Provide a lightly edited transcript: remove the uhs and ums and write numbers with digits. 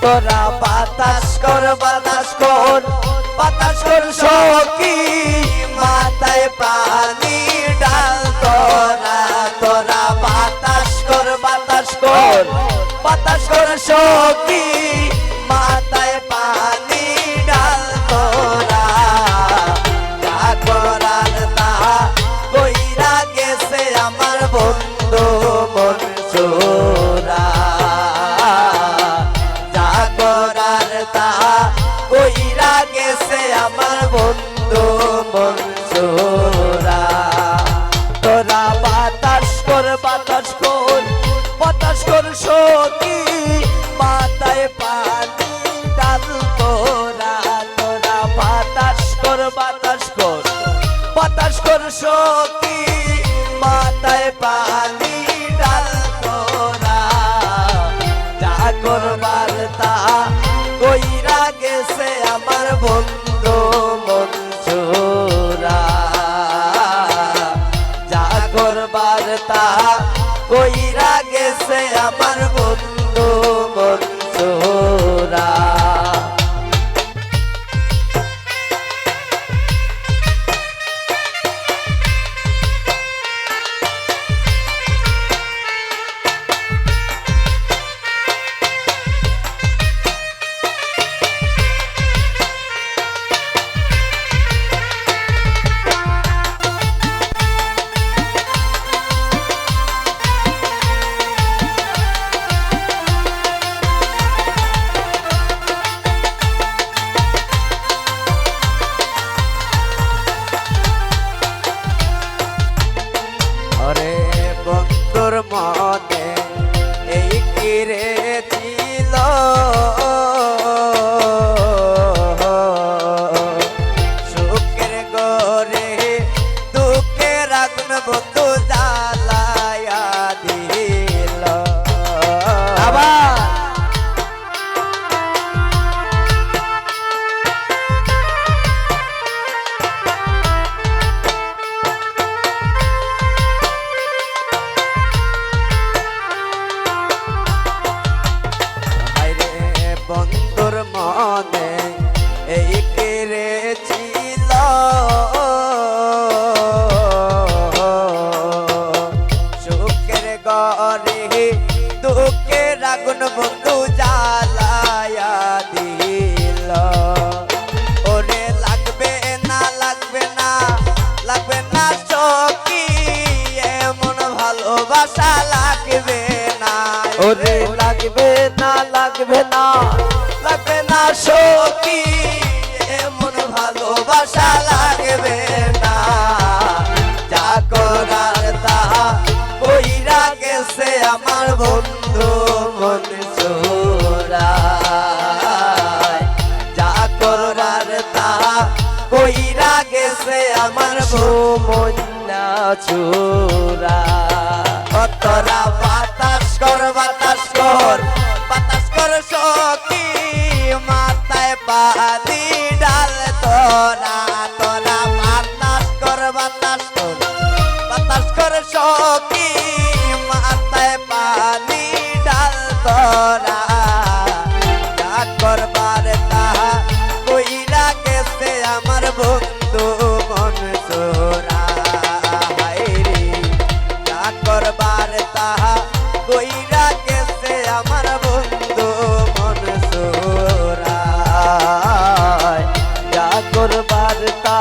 তোরা বাতাস কর সখী মাথায় পানি ডাল তোরা বাতাস কর সখী মাথায় পানি ডাল তোরা যা করার তা কইরা গেছে আমার বন্ধু মনসুরা যা করার তা কইরা গেছে আমার বন্ধু মনসুরা তোরা বাতাস কর সখী মাথায় পানি ডাল তোরা বাতাস কর সখী মাথায় পানি ডাল তোরা যা করবার তা কইরা গেছে আমার বন্ধু মনসুরা যা করবার তা কইরা গেছে আমার বন্ধু মনসুরা মনে এই কিরে ছিল সুখের গরে দুঃখের আগুন বন্ধু জ্বালায়া দিল বন্ধুর মনে এই কেড়ে ছিল সুখের গরে দুঃখের আগুন বন্ধু জ্বালায়া দিল ওরে লাগবে না সখী এমন ভালোবাসা লাগবে না ওরে লাগবে না সখী এমন ভালোবাসা লাগবে না যা করার তা কইরা গেছে আমার বন্ধু মনসুরা যা করার তা কইরা গেছে আমার মন্না চুরা তোরা বাতাস কর সখী মাথায় পানি ডাল তোরা বাতাস কর সখী মাথায় পানি ডাল তোরা যা করবার তা কইরা গেছে আমার বন্ধু মনসুরা যা করবার তা কইরা গেছে আমার বন্ধু মনসুরা যা করবার তা